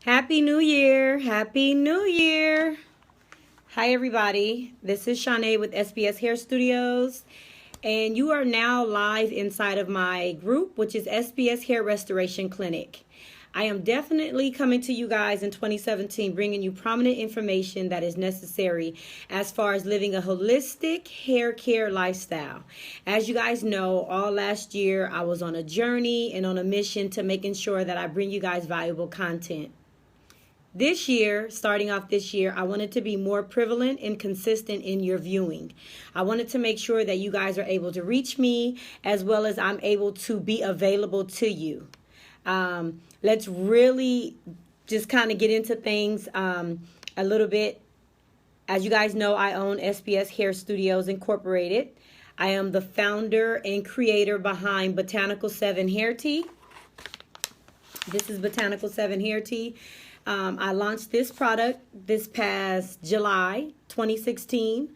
Happy New Year! Happy New Year! Hi, everybody. This is Shanae with SBS Hair Studios, and you are now live inside of my group, which is SBS Hair Restoration Clinic. I am definitely coming to you guys in 2017, bringing you prominent information that is necessary as far as living a holistic hair care lifestyle. As you guys know, all last year I was on a journey and on a mission to making sure that I bring you guys valuable content. This year, starting off this year, I wanted to be more prevalent and consistent in your viewing. I wanted to make sure that you guys are able to reach me as well as I'm able to be available to you. Let's really just kind of get into things a little bit. As you guys know, I own SBS Hair Studios Incorporated. I am the founder and creator behind Botanical 7 Hair Tea. This is Botanical 7 Hair Tea. I launched this product this past July 2016.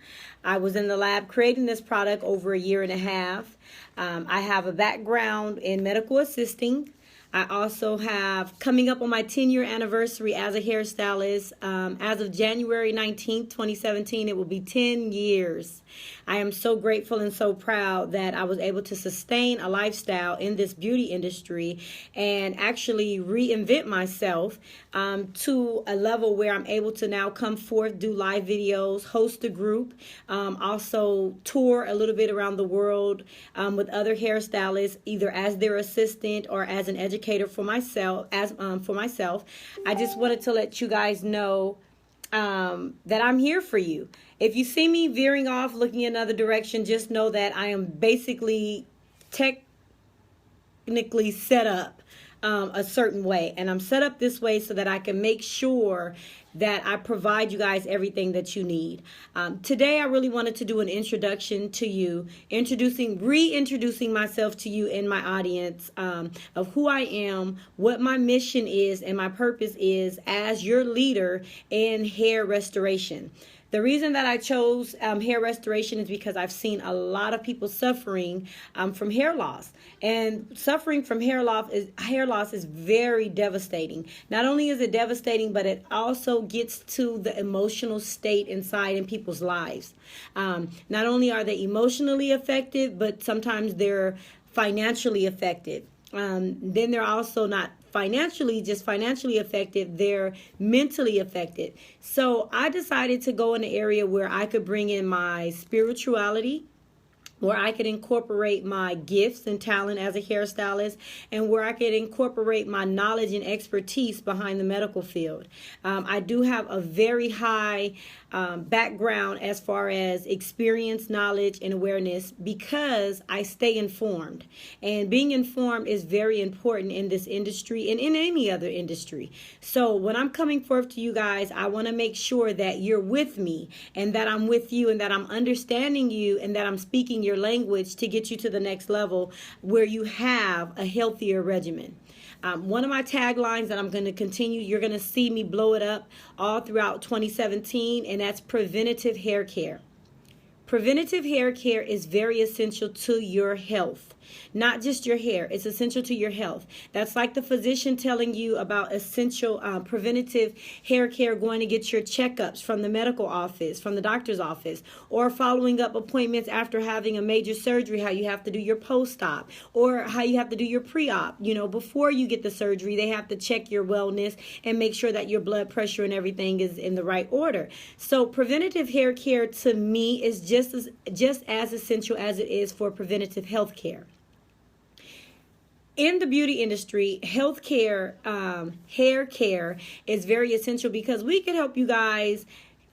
I was in the lab creating this product over a year and a half. I have a background in medical assisting. I also have, coming up on my 10-year anniversary as a hairstylist, as of January 19th, 2017, it will be 10 years. I am so grateful and so proud that I was able to sustain a lifestyle in this beauty industry and actually reinvent myself to a level where I'm able to now come forth, do live videos, host a group, also tour a little bit around the world with other hairstylists, either as their assistant or as an educator for myself. I just wanted to let you guys know that I'm here for you. If you see me veering off, looking another direction, just know that I am basically technically set up a certain way. And I'm set up this way so that I can make sure that I provide you guys everything that you need. Today, I really wanted to do an introduction to you, reintroducing myself to you in my audience of who I am, what my mission is, and my purpose is as your leader in hair restoration. The reason that I chose hair restoration is because I've seen a lot of people suffering from hair loss. And suffering from hair loss is very devastating. Not only is it devastating, but it also gets to the emotional state inside in people's lives. Not only are they emotionally affected, but sometimes they're financially affected. Then they're also not financially affected, they're mentally affected. So I decided to go in an area where I could bring in my spirituality, where I could incorporate my gifts and talent as a hairstylist, and where I could incorporate my knowledge and expertise behind the medical field. I do have a very high background as far as experience, knowledge, and awareness because I stay informed. And being informed is very important in this industry and in any other industry. So when I'm coming forth to you guys, I want to make sure that you're with me and that I'm with you and that I'm understanding you and that I'm speaking your language to get you to the next level where you have a healthier regimen. One of my taglines that I'm going to continue, you're going to see me blow it up all throughout 2017, and that's preventative hair care. Preventative hair care is very essential to your health. Not just your hair, it's essential to your health. That's like the physician telling you about essential preventative hair care, going to get your checkups from the medical office, from the doctor's office, or following up appointments after having a major surgery, how you have to do your post-op, or how you have to do your pre-op. You know, before you get the surgery, they have to check your wellness and make sure that your blood pressure and everything is in the right order. So preventative hair care to me is just as essential as it is for preventative health care. In the beauty industry, healthcare, hair care is very essential because we can help you guys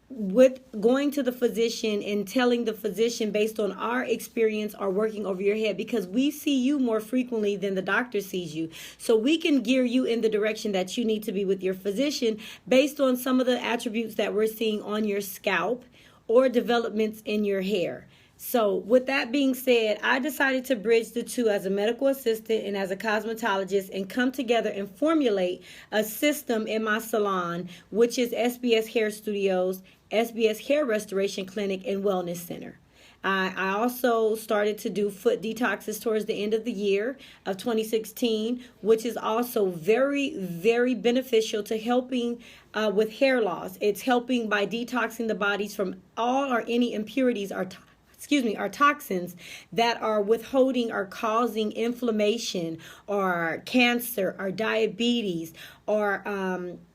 with going to the physician and telling the physician based on our experience or working over your head, because we see you more frequently than the doctor sees you. So we can gear you in the direction that you need to be with your physician based on some of the attributes that we're seeing on your scalp or developments in your hair. So with that being said, I decided to bridge the two as a medical assistant and as a cosmetologist and come together and formulate a system in my salon, which is SBS Hair Studios, SBS Hair Restoration Clinic, and Wellness Center. I also started to do foot detoxes towards the end of the year of 2016, which is also very, very beneficial to helping with hair loss. It's helping by detoxing the bodies from all or any impurities or our toxins that are withholding or causing inflammation or cancer or diabetes or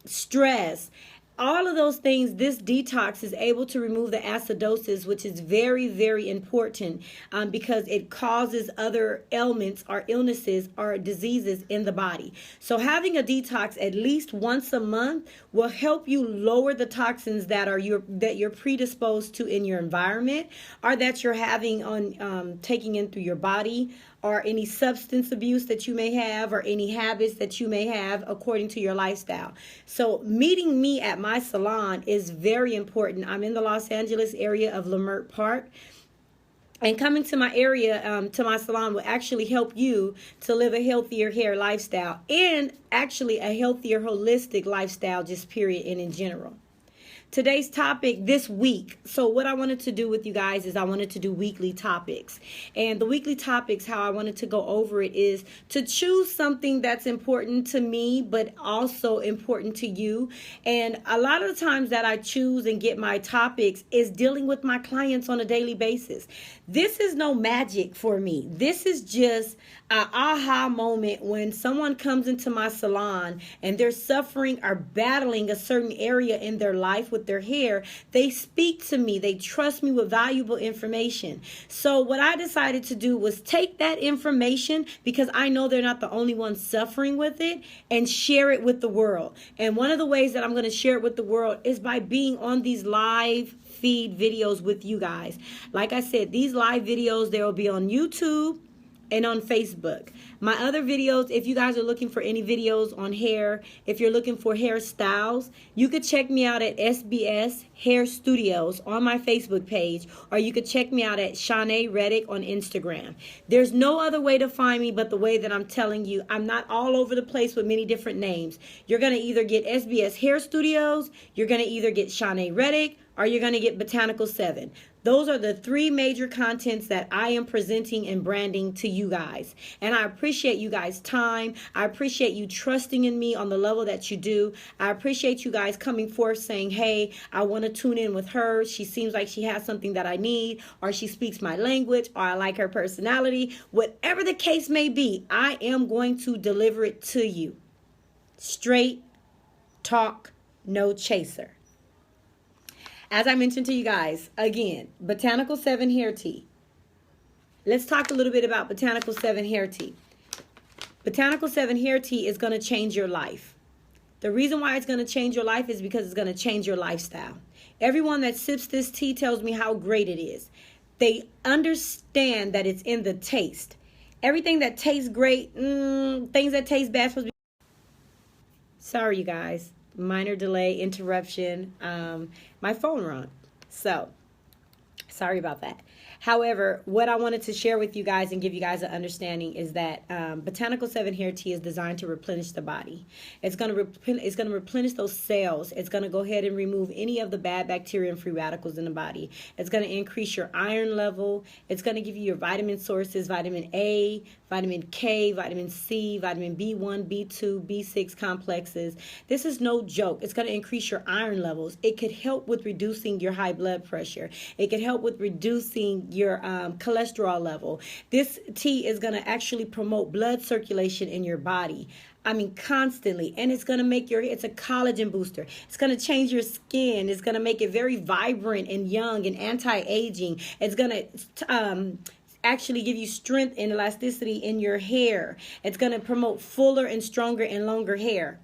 stress. All of those things, this detox is able to remove the acidosis, which is very, very important because it causes other ailments or illnesses or diseases in the body. So having a detox at least once a month will help you lower the toxins that you're predisposed to in your environment or that you're having on taking in through your body, or any substance abuse that you may have, or any habits that you may have according to your lifestyle. So meeting me at my salon is very important. I'm in the Los Angeles area of Leimert Park. And coming to my area, to my salon, will actually help you to live a healthier hair lifestyle and actually a healthier holistic lifestyle, just period, and in general. Today's topic this week. So what I wanted to do with you guys is I wanted to do weekly topics. And the weekly topics, how I wanted to go over it is to choose something that's important to me, but also important to you. And a lot of the times that I choose and get my topics is dealing with my clients on a daily basis. This is no magic for me. This is just an aha moment when someone comes into my salon and they're suffering or battling a certain area in their life with their hair. They speak to me. They trust me with valuable information. So what I decided to do was take that information, because I know they're not the only ones suffering with it, and share it with the world. And one of the ways that I'm going to share it with the world is by being on these live feed videos with you guys. Like I said, these live videos, they will be on YouTube and on Facebook. My other videos, if you guys are looking for any videos on hair, if you're looking for hairstyles, you could check me out at SBS Hair Studios on my Facebook page, or you could check me out at Shanae Reddick on Instagram. There's no other way to find me but the way that I'm telling you. I'm not all over the place with many different names. You're going to either get SBS Hair Studios, you're going to either get Shanae Reddick, or you're going to get Botanical 7. Those are the three major contents that I am presenting and branding to you guys. And I appreciate you guys' time. I appreciate you trusting in me on the level that you do. I appreciate you guys coming forth saying, hey, I want to tune in with her. She seems like she has something that I need, or she speaks my language, or I like her personality. Whatever the case may be, I am going to deliver it to you. Straight talk, no chaser. As I mentioned to you guys, again, Botanical 7 Hair Tea. Let's talk a little bit about Botanical 7 Hair Tea. Botanical 7 Hair Tea is going to change your life. The reason why it's going to change your life is because it's going to change your lifestyle. Everyone that sips this tea tells me how great it is. They understand that it's in the taste. Everything that tastes great, things that taste bad supposed to be. Sorry, you guys. Minor delay, interruption. My phone rang. So, sorry about that. However, what I wanted to share with you guys and give you guys an understanding is that Botanical 7 Hair Tea is designed to replenish the body. It's going to replenish those cells. It's going to go ahead and remove any of the bad bacteria and free radicals in the body. It's going to increase your iron level. It's going to give you your vitamin sources, vitamin A, vitamin K, vitamin C, vitamin B1, B2, B6 complexes. This is no joke. It's going to increase your iron levels. It could help with reducing your high blood pressure. It could help with reducing your cholesterol level. This tea is going to actually promote blood circulation in your body. I mean, constantly. And it's going to make it's a collagen booster. It's going to change your skin. It's going to make it very vibrant and young and anti-aging. It's going to actually give you strength and elasticity in your hair. It's going to promote fuller and stronger and longer hair.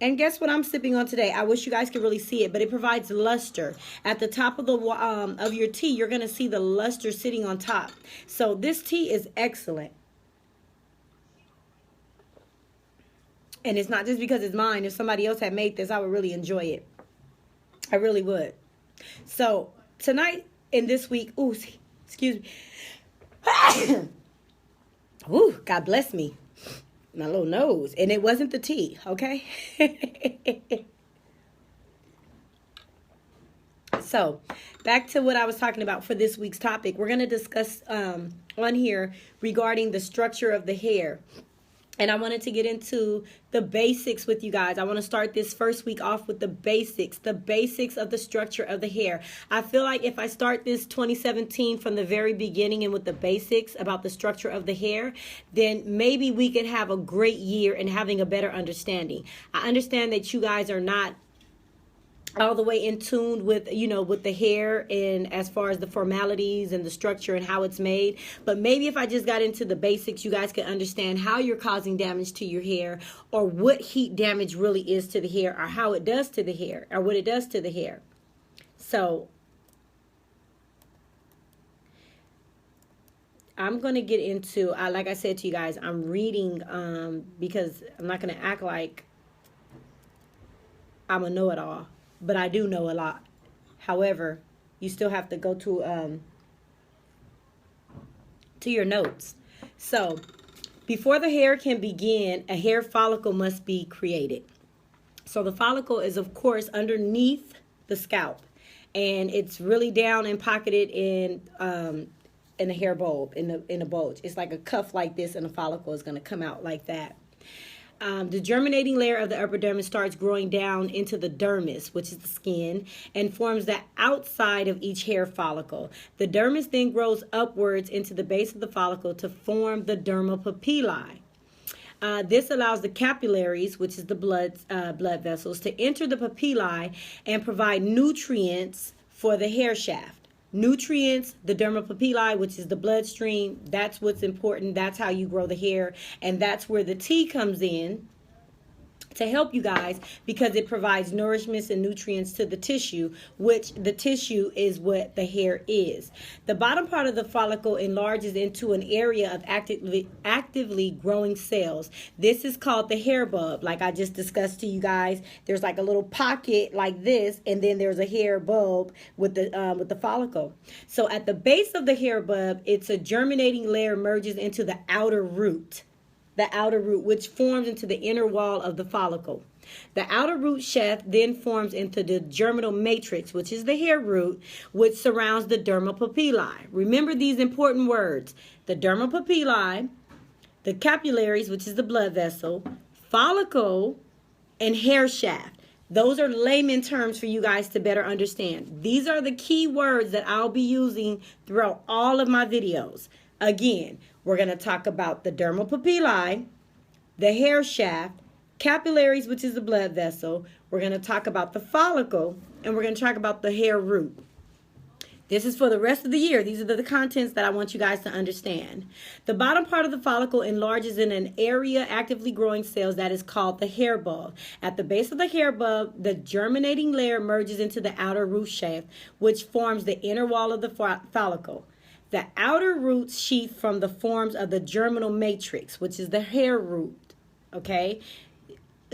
And guess what I'm sipping on today? I wish you guys could really see it, but it provides luster. At the top of the of your tea, you're going to see the luster sitting on top. So this tea is excellent. And it's not just because it's mine. If somebody else had made this, I would really enjoy it. I really would. So tonight and this week, ooh, excuse me. Ooh, God bless me. My little nose. And it wasn't the tea, okay? So back to what I was talking about for this week's topic. We're going to discuss on here regarding the structure of the hair. And I wanted to get into the basics with you guys. I want to start this first week off with the basics of the structure of the hair. I feel like if I start this 2017 from the very beginning and with the basics about the structure of the hair, then maybe we could have a great year in having a better understanding. I understand that you guys are not all the way in tune with, with the hair and as far as the formalities and the structure and how it's made. But maybe if I just got into the basics, you guys could understand how you're causing damage to your hair, or what heat damage really is to the hair, or how it does to the hair, or what it does to the hair. So I'm going to get into, like I said to you guys, I'm reading because I'm not going to act like I'm a know-it-all. But I do know a lot. However, you still have to go to your notes. So, before the hair can begin, a hair follicle must be created. So the follicle is, of course, underneath the scalp, and it's really down and pocketed in a hair bulb, in a bulge. It's like a cuff like this, and a follicle is going to come out like that. The germinating layer of the epidermis starts growing down into the dermis, which is the skin, and forms the outside of each hair follicle. The dermis then grows upwards into the base of the follicle to form the dermal papillae. This allows the capillaries, which is the blood vessels, to enter the papillae and provide nutrients for the hair shaft. Nutrients, the dermal papillae, which is the bloodstream, that's what's important. That's how you grow the hair. And that's where the tea comes in to help you guys, because it provides nourishments and nutrients to the tissue, which the tissue is what the hair is. The bottom part of the follicle enlarges into an area of actively growing cells. This is called the hair bulb. Like I just discussed to you guys, there's like a little pocket like this, and then there's a hair bulb with the follicle. So at the base of the hair bulb, it's a germinating layer merges into the outer root. The outer root, which forms into the inner wall of the follicle. The outer root shaft then forms into the germinal matrix, which is the hair root, which surrounds the dermal papillae. Remember these important words: the dermal papillae, the capillaries, which is the blood vessel, follicle, and hair shaft. Those are layman terms for you guys to better understand. These are the key words that I'll be using throughout all of my videos. Again, we're going to talk about the dermal papillae, the hair shaft, capillaries, which is the blood vessel. We're going to talk about the follicle, and we're going to talk about the hair root. This is for the rest of the year. These are the contents that I want you guys to understand. The bottom part of the follicle enlarges in an area actively growing cells that is called the hair bulb. At the base of the hair bulb, the germinating layer merges into the outer root shaft, which forms the inner wall of the follicle. The outer root sheath from the forms of the germinal matrix, which is the hair root, okay?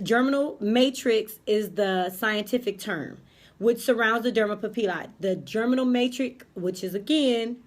Germinal matrix is the scientific term, which surrounds the dermal papillae. The germinal matrix, which is, again,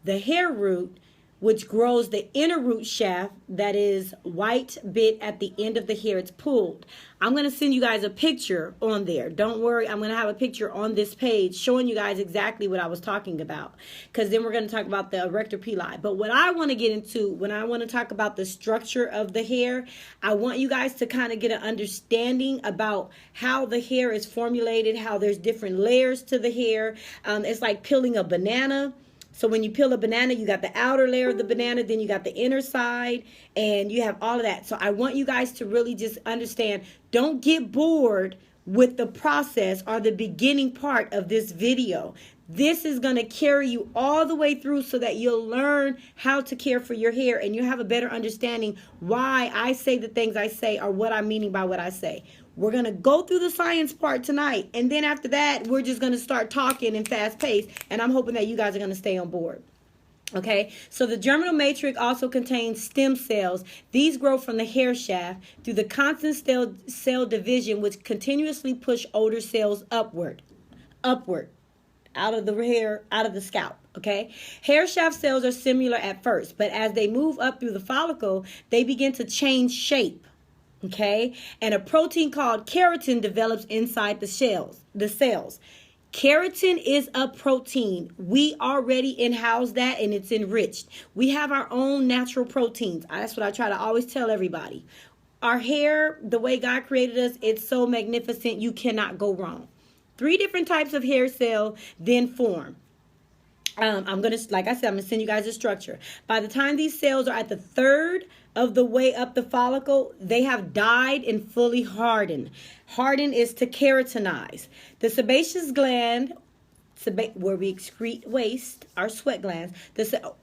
the hair root, which grows the inner root shaft, that is white bit at the end of the hair. It's pulled. I'm going to send you guys a picture on there. Don't worry, I'm going to have a picture on this page showing you guys exactly what I was talking about, because then we're going to talk about the erector pili. But what I want to get into, when I want to talk about the structure of the hair, I want you guys to kind of get an understanding about how the hair is formulated, how there's different layers to the hair. It's like peeling a banana. So when you peel a banana, you got the outer layer of the banana, then you got the inner side, and you have all of that. So I want you guys to really just understand, don't get bored with the process or the beginning part of this video. This is going to carry you all the way through so that you'll learn how to care for your hair, and you have a better understanding why I say the things I say or what I'm meaning by what I say. We're going to go through the science part tonight, and then after that, we're just going to start talking in fast pace, and I'm hoping that you guys are going to stay on board. Okay, so the germinal matrix also contains stem cells. These grow from the hair shaft through the constant cell division, which continuously push older cells upward, out of the hair, out of the scalp. Okay, hair shaft cells are similar at first, but as they move up through the follicle, they begin to change shape. Okay, and a protein called keratin develops inside the cells. Keratin is a protein. We already in-house that, and it's enriched. We have our own natural proteins. That's what I try to always tell everybody. Our hair, the way God created us, it's so magnificent, you cannot go wrong. 3 different types of hair cell then form. Like I said, I'm gonna send you guys a structure. By the time these cells are at the third of the way up the follicle, they have died and fully hardened. Harden is to keratinize. The sebaceous gland, where we excrete waste, our sweat glands,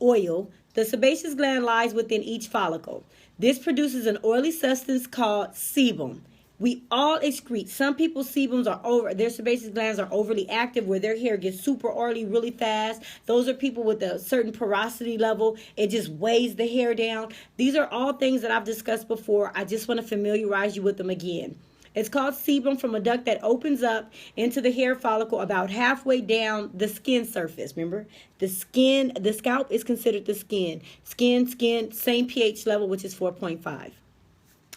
oil. The sebaceous gland lies within each follicle. This produces an oily substance called sebum. We all excrete. Some people's sebums are their sebaceous glands are overly active where their hair gets super oily really fast. Those are people with a certain porosity level. It just weighs the hair down. These are all things that I've discussed before. I just want to familiarize you with them again. It's called sebum from a duct that opens up into the hair follicle about halfway down the skin surface. Remember, the scalp is considered the skin. Skin, same pH level, which is 4.5.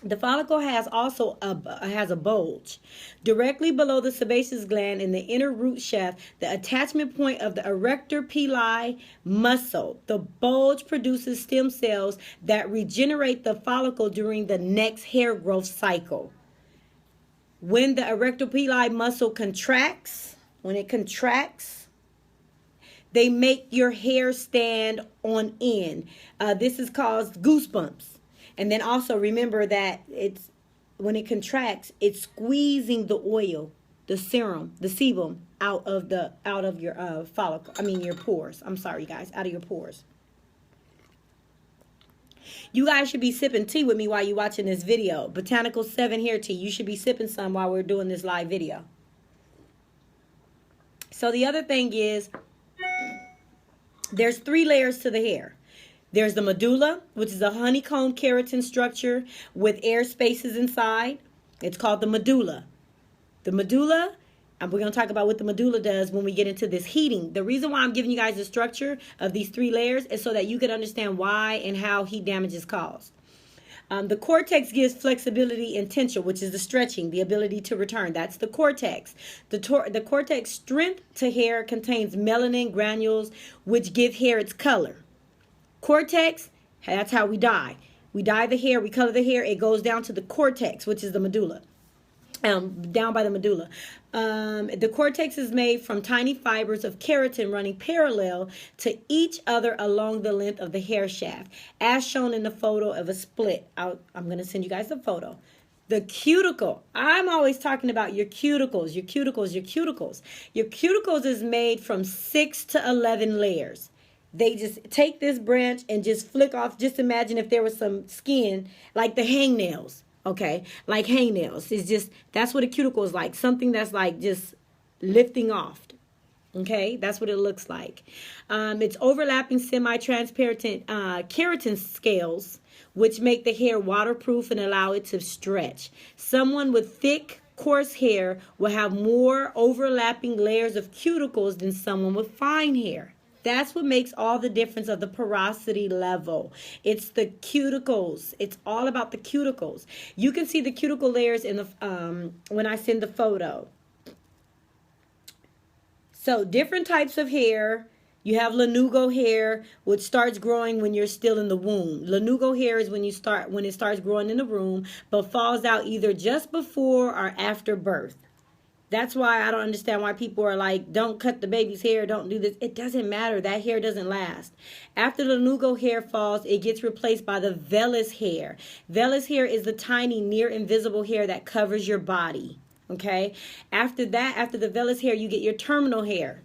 The follicle has a bulge. Directly below the sebaceous gland in the inner root shaft, the attachment point of the erector pili muscle. The bulge produces stem cells that regenerate the follicle during the next hair growth cycle. When the erector pili muscle contracts, they make your hair stand on end. This is called goosebumps. And then also remember that when it contracts, it's squeezing the oil, the sebum out of your follicle. Your pores. I'm sorry, you guys, out of your pores. You guys should be sipping tea with me while you're watching this video. Botanical 7 hair tea. You should be sipping some while we're doing this live video. So the other thing is, there's 3 layers to the hair. There's the medulla, which is a honeycomb keratin structure with air spaces inside. It's called the medulla. The medulla, and we're going to talk about what the medulla does when we get into this heating. The reason why I'm giving you guys the structure of these 3 layers is so that you can understand why and how heat damage is caused. The cortex gives flexibility and tension, which is the stretching, the ability to return. That's the cortex. The cortex strength to hair contains melanin granules, which give hair its color. Cortex, that's how we dye. We dye the hair, we color the hair. It goes down to the cortex, which is the medulla, down by the medulla. The cortex is made from tiny fibers of keratin running parallel to each other along the length of the hair shaft, as shown in the photo of a split. I'm going to send you guys the photo. The cuticle. I'm always talking about your cuticles, your cuticles, your cuticles. Your cuticles is made from 6 to 11 layers. They just take this branch and just flick off. Just imagine if there was some skin, like the hangnails, okay? Like hangnails. It's just, that's what a cuticle is like. Something that's like just lifting off, okay? That's what it looks like. It's overlapping semi-transparent keratin scales, which make the hair waterproof and allow it to stretch. Someone with thick, coarse hair will have more overlapping layers of cuticles than someone with fine hair. That's what makes all the difference of the porosity level. It's the cuticles. It's all about the cuticles. You can see the cuticle layers in the when I send the photo. So different types of hair. You have lanugo hair, which starts growing when you're still in the womb. Lanugo hair is when it starts growing in the womb, but falls out either just before or after birth. That's why I don't understand why people are like, don't cut the baby's hair, don't do this. It doesn't matter. That hair doesn't last. After the lanugo hair falls, it gets replaced by the vellus hair. Vellus hair is the tiny, near invisible hair that covers your body. Okay? After that, after the vellus hair, you get your terminal hair.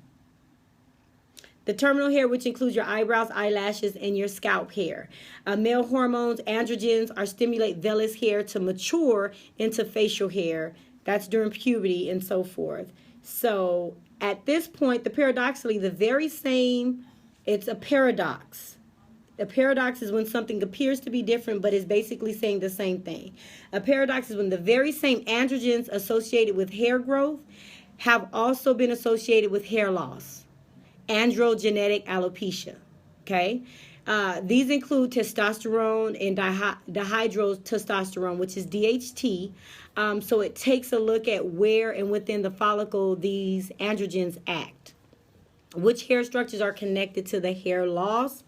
The terminal hair, which includes your eyebrows, eyelashes, and your scalp hair. Male hormones, androgens, stimulate vellus hair to mature into facial hair. That's during puberty and so forth. So at this point, paradoxically, the very same, it's a paradox. A paradox is when something appears to be different, but is basically saying the same thing. A paradox is when the very same androgens associated with hair growth have also been associated with hair loss. Androgenetic alopecia. Okay? These include testosterone and dihydrotestosterone, which is DHT. So it takes a look at where and within the follicle these androgens act, which hair structures are connected to the hair loss.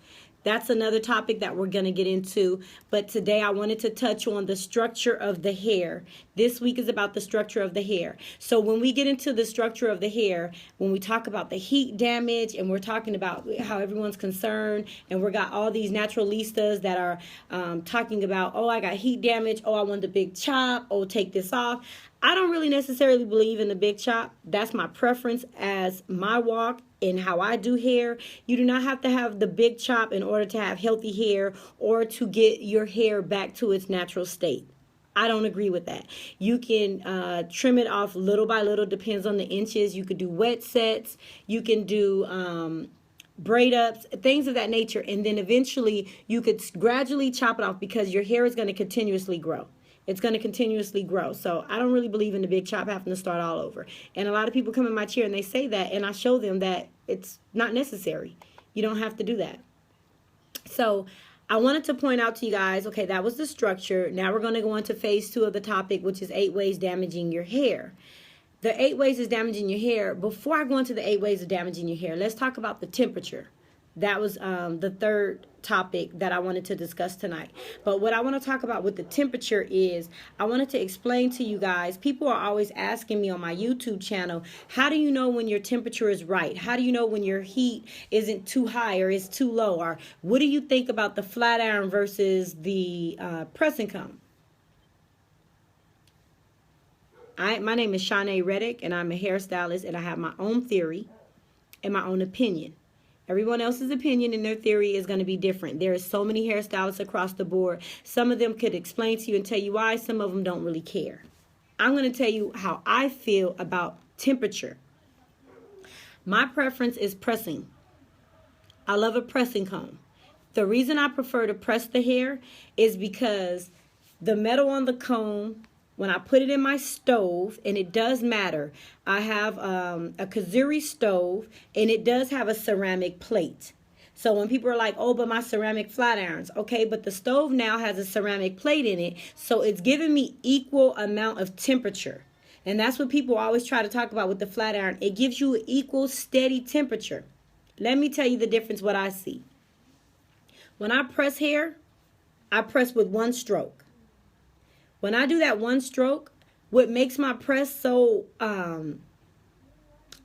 That's another topic that we're going to get into. But today I wanted to touch on the structure of the hair. This week is about the structure of the hair. So when we get into the structure of the hair, when we talk about the heat damage and we're talking about how everyone's concerned, and we got all these naturalistas that are talking about, oh, I got heat damage. Oh, I want the big chop. Oh, take this off. I don't really necessarily believe in the big chop. That's my preference as my walk and how I do hair. You do not have to have the big chop in order to have healthy hair or to get your hair back to its natural state. I don't agree with that. You can trim it off little by little, depends on the inches. You could do wet sets. You can do braid ups, things of that nature. And then eventually you could gradually chop it off because your hair is going to continuously grow. It's going to continuously grow. So I don't really believe in the big chop having to start all over. And a lot of people come in my chair and they say that, and I show them that it's not necessary. You don't have to do that. So I wanted to point out to you guys, okay, that was the structure. Now we're going to go into phase 2 of the topic, which is 8 ways damaging your hair. The 8 ways is damaging your hair. Before I go into the 8 ways of damaging your hair, let's talk about the temperature. That was the third topic that I wanted to discuss tonight. But what I want to talk about with the temperature is I wanted to explain to you guys, people are always asking me on my YouTube channel, how do you know when your temperature is right? How do you know when your heat isn't too high or is too low? Or what do you think about the flat iron versus the press and comb? My name is Shanae Reddick, and I'm a hairstylist, and I have my own theory and my own opinion. Everyone else's opinion and their theory is going to be different. There are so many hairstylists across the board. Some of them could explain to you and tell you why. Some of them don't really care. I'm going to tell you how I feel about temperature. My preference is pressing. I love a pressing comb. The reason I prefer to press the hair is because the metal on the comb, when I put it in my stove, and it does matter, I have a Kazuri stove, and it does have a ceramic plate. So when people are like, oh, but my ceramic flat irons, okay, but the stove now has a ceramic plate in it, so it's giving me equal amount of temperature. And that's what people always try to talk about with the flat iron. It gives you an equal, steady temperature. Let me tell you the difference what I see. When I press hair, I press with one stroke. When I do that one stroke, what makes my press so, I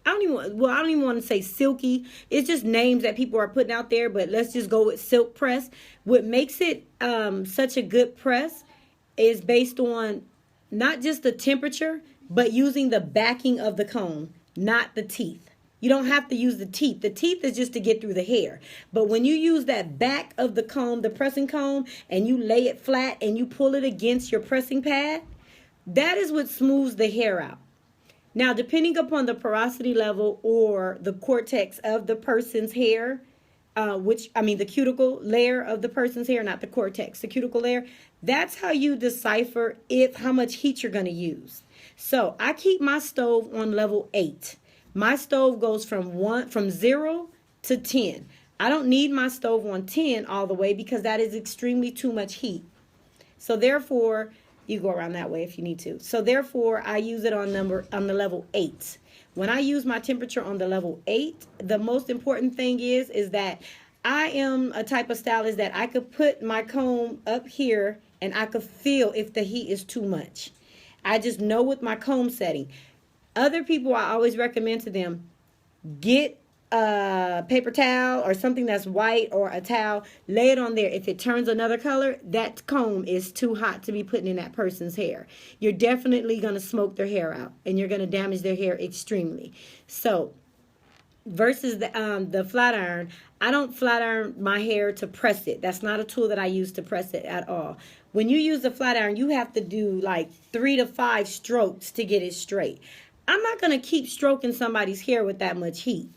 don't even want to say silky. It's just names that people are putting out there, but let's just go with silk press. What makes it such a good press is based on not just the temperature, but using the backing of the comb, not the teeth. You don't have to use the teeth. The teeth is just to get through the hair. But when you use that back of the comb, the pressing comb, and you lay it flat and you pull it against your pressing pad, that is what smooths the hair out. Now, depending upon the porosity level or the cortex of the person's hair, the cuticle layer of the person's hair, not the cortex, the cuticle layer, that's how you decipher how much heat you're going to use. So I keep my stove on level 8. My stove goes from 0 to 10. I don't need my stove on 10 all the way because that is extremely too much heat. So therefore, you go around that way if you need to. So therefore, I use it on the level 8. When I use my temperature on the level 8, the most important thing is that I am a type of stylist that I could put my comb up here and I could feel if the heat is too much. I just know with my comb setting. Other people, I always recommend to them, get a paper towel or something that's white or a towel, lay it on there. If it turns another color, that comb is too hot to be putting in that person's hair. You're definitely going to smoke their hair out and you're going to damage their hair extremely. So versus the flat iron, I don't flat iron my hair to press it. That's not a tool that I use to press it at all. When you use the flat iron, you have to do like 3 to 5 strokes to get it straight. I'm not going to keep stroking somebody's hair with that much heat.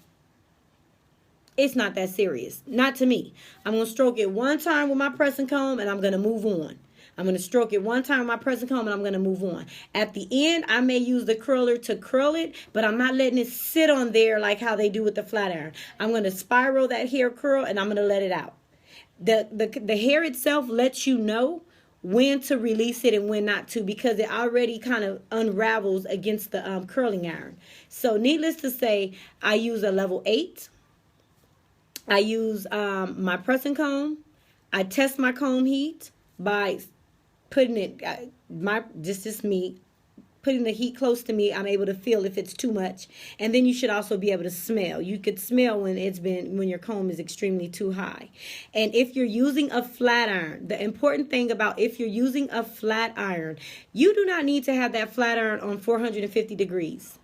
It's not that serious. Not to me. I'm going to stroke it one time with my pressing comb and I'm going to move on. I'm going to stroke it one time with my pressing comb and I'm going to move on. At the end, I may use the curler to curl it, but I'm not letting it sit on there like how they do with the flat iron. I'm going to spiral that hair curl and I'm going to let it out. The hair itself lets you know when to release it and when not to, because it already kind of unravels against the curling iron. So needless to say, I use a level 8. I use my pressing comb. I test my comb heat by putting it, just me, putting the heat close to me. I'm able to feel if it's too much. And then you should also be able to smell. You could smell when when your comb is extremely too high. And if you're using a flat iron, the important thing about if you're using a flat iron, you do not need to have that flat iron on 450 degrees.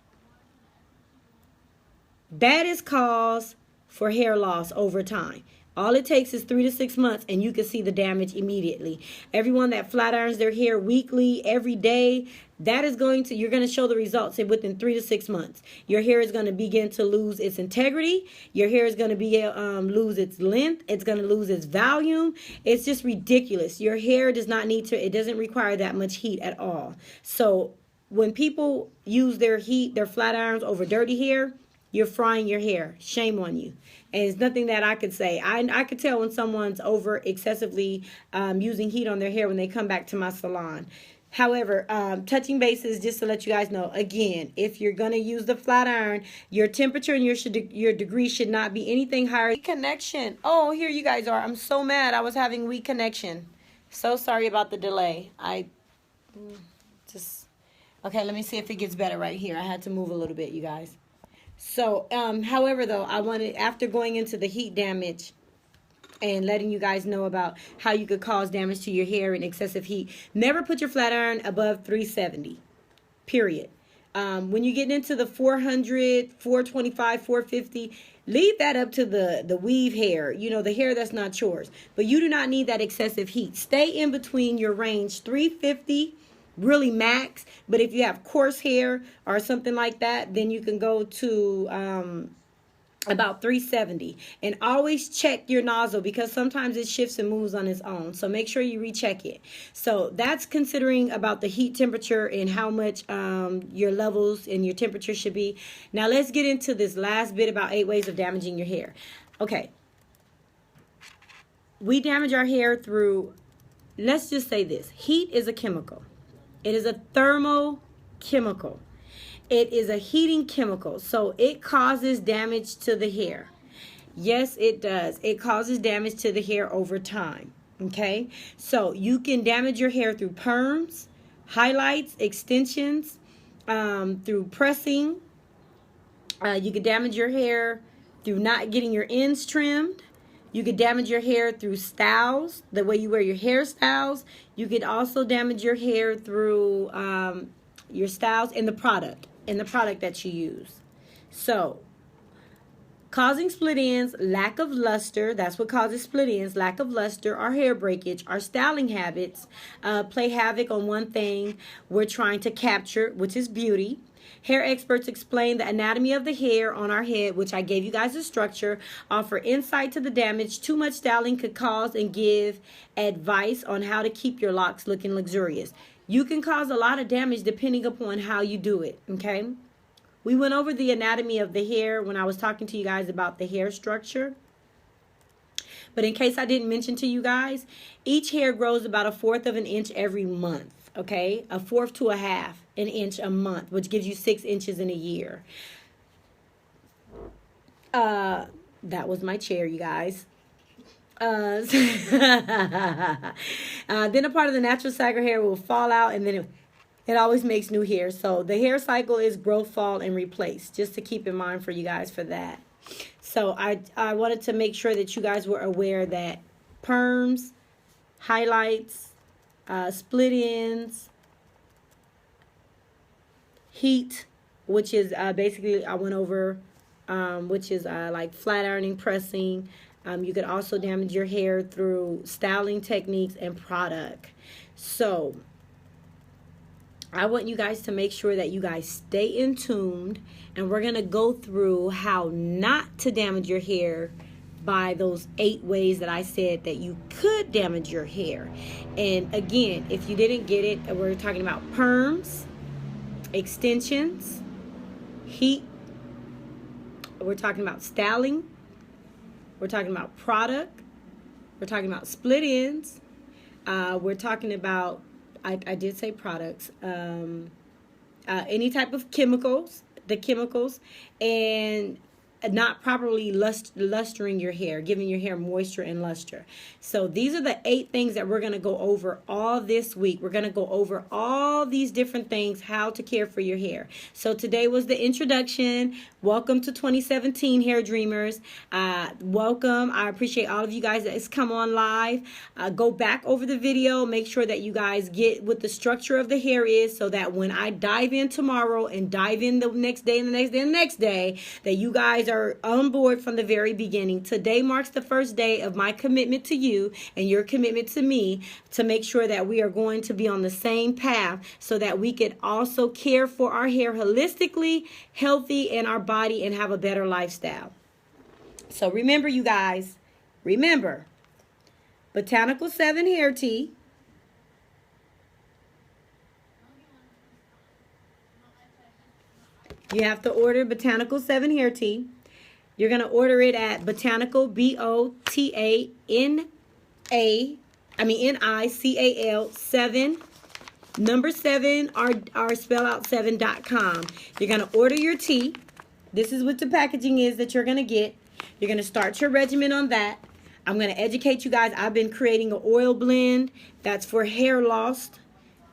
That is cause for hair loss over time. All it takes is 3 to 6 months and you can see the damage immediately. Everyone that flat irons their hair weekly, every day, you're going to show the results within 3 to 6 months. Your hair is going to begin to lose its integrity. Your hair is going to lose its length. It's going to lose its volume. It's just ridiculous. Your hair it doesn't require that much heat at all. So when people use their flat irons over dirty hair, you're frying your hair. Shame on you. And it's nothing that I could say. I could tell when someone's over excessively using heat on their hair when they come back to my salon. However, touching bases, just to let you guys know, again, if you're going to use the flat iron, your temperature and your degree should not be anything higher. Connection. Oh, here you guys are. I'm so mad. I was having weak connection. So sorry about the delay. Okay, let me see if it gets better right here. I had to move a little bit, you guys. So, however, though, after going into the heat damage and letting you guys know about how you could cause damage to your hair in excessive heat, never put your flat iron above 370, period. When you get into the 400, 425, 450, leave that up to the weave hair, the hair that's not yours. But you do not need that excessive heat. Stay in between your range, 350 really max. But if you have coarse hair or something like that, then you can go to about 370. And always check your nozzle, because sometimes it shifts and moves on its own. So make sure you recheck it. So that's considering about the heat temperature and how much your levels and your temperature should be. Now let's get into this last bit about 8 ways of damaging your hair. Okay. We damage our hair through, let's just say this. Heat is a chemical. It is a thermochemical. It is a heating chemical. So it causes damage to the hair. Yes, it does. It causes damage to the hair over time. Okay? So you can damage your hair through perms, highlights, extensions, through pressing. You can damage your hair through not getting your ends trimmed. You could damage your hair through styles, the way you wear your hairstyles. You could also damage your hair through your styles and the product that you use. So, causing split ends, lack of luster, that's what causes split ends, lack of luster, our hair breakage, our styling habits play havoc on one thing we're trying to capture, which is beauty. Hair experts explain the anatomy of the hair on our head, which I gave you guys a structure, offer insight to the damage too much styling could cause, and give advice on how to keep your locks looking luxurious. You can cause a lot of damage depending upon how you do it, okay? We went over the anatomy of the hair when I was talking to you guys about the hair structure. But in case I didn't mention to you guys, each hair grows about 1/4 of an inch every month, okay? 1/4 to 1/2 an inch a month, which gives you 6 inches in a year. That was my chair, you guys. Then a part of the natural cycle hair will fall out, and then it always makes new hair. So the hair cycle is growth, fall, and replace. Just to keep in mind for you guys for that. So I wanted to make sure that you guys were aware that perms, highlights, split ends, heat, which is basically I went over, which is like flat ironing, pressing. You could also damage your hair through styling techniques and product. So I want you guys to make sure that you guys stay in tuned, and we're going to go through how not to damage your hair by those 8 ways that I said that you could damage your hair. And again, if you didn't get it, we're talking about perms, extensions, heat, we're talking about styling, we're talking about product, We're talking about split ends. We're talking about, I did say products, any type of chemicals, the chemicals, and not properly lustering your hair, giving your hair moisture and luster. So these are the 8 things that we're going to go over all this week. We're going to go over all these different things, how to care for your hair. So today was the introduction. Welcome to 2017, Hair Dreamers. Welcome. I appreciate all of you guys that's come on live. Go back over the video. Make sure that you guys get what the structure of the hair is, so that when I dive in tomorrow and dive in the next day and the next day and the next day, that you guys are on board from the very beginning. Today marks the first day of my commitment to you and your commitment to me, to make sure that we are going to be on the same path, so that we could also care for our hair holistically, healthy in our body, and have a better lifestyle. So remember, you guys, remember, Botanical 7 Hair Tea, you have to order Botanical 7 Hair Tea. You're going to order it at Botanical, Nical 7, number 7, or spell out 7.com. You're going to order your tea. This is what the packaging is that you're going to get. You're going to start your regimen on that. I'm going to educate you guys. I've been creating an oil blend that's for hair loss.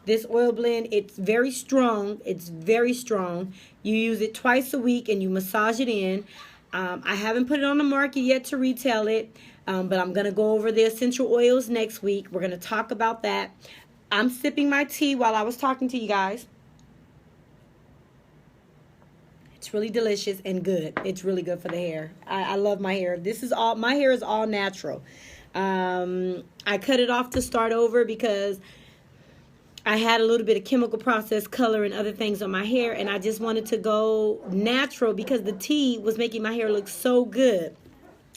This oil blend, it's very strong. It's very strong. You use it twice a week and you massage it in. I haven't put it on the market yet to retail it, but I'm going to go over the essential oils next week. We're going to talk about that. I'm sipping my tea while I was talking to you guys. It's really delicious and good. It's really good for the hair. I love my hair. My hair is all natural. I cut it off to start over because I had a little bit of chemical process color and other things on my hair, and I just wanted to go natural because the tea was making my hair look so good.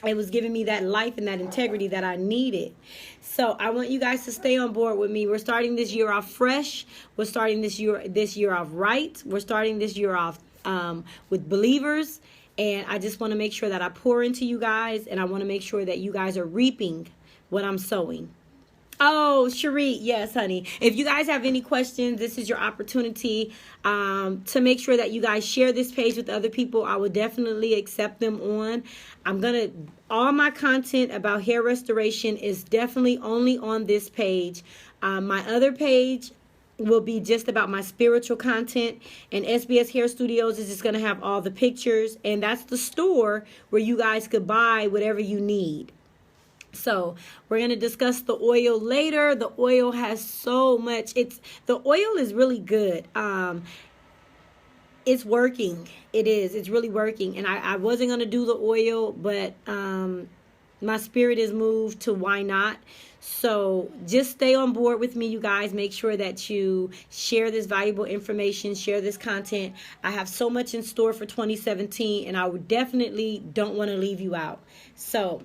It was giving me that life and that integrity that I needed. So I want you guys to stay on board with me. We're starting this year off fresh. We're starting this year off right. We're starting this year off with believers, and I just want to make sure that I pour into you guys, and I want to make sure that you guys are reaping what I'm sowing. Oh, Cherie, yes, honey. If you guys have any questions, this is your opportunity to make sure that you guys share this page with other people. I would definitely accept them on. All my content about hair restoration is definitely only on this page. My other page will be just about my spiritual content, and SBS Hair Studios is just going to have all the pictures, and that's the store where you guys could buy whatever you need. So we're going to discuss the oil later. The oil has so much. The oil is really good. It's working. It is. It's really working. And I wasn't going to do the oil, but my spirit is moved to why not. So just stay on board with me, you guys. Make sure that you share this valuable information, share this content. I have so much in store for 2017, and I would definitely don't want to leave you out. So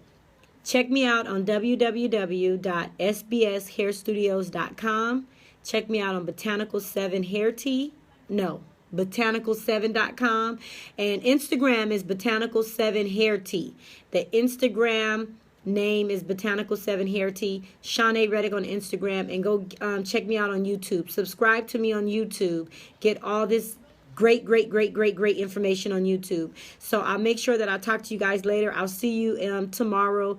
check me out on www.sbshairstudios.com. Check me out on Botanical 7 Hair Tea. No, Botanical7.com. And Instagram is Botanical 7 Hair Tea. The Instagram name is Botanical 7 Hair Tea. Shanae Reddick on Instagram. And go check me out on YouTube. Subscribe to me on YouTube. Get all this great information on YouTube. So I'll make sure that I talk to you guys later. I'll see you tomorrow.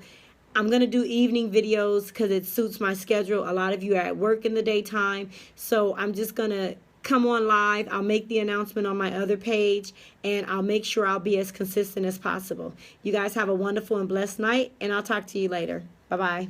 I'm going to do evening videos because it suits my schedule. A lot of you are at work in the daytime. So I'm just going to come on live. I'll make the announcement on my other page, and I'll make sure I'll be as consistent as possible. You guys have a wonderful and blessed night, and I'll talk to you later. Bye-bye.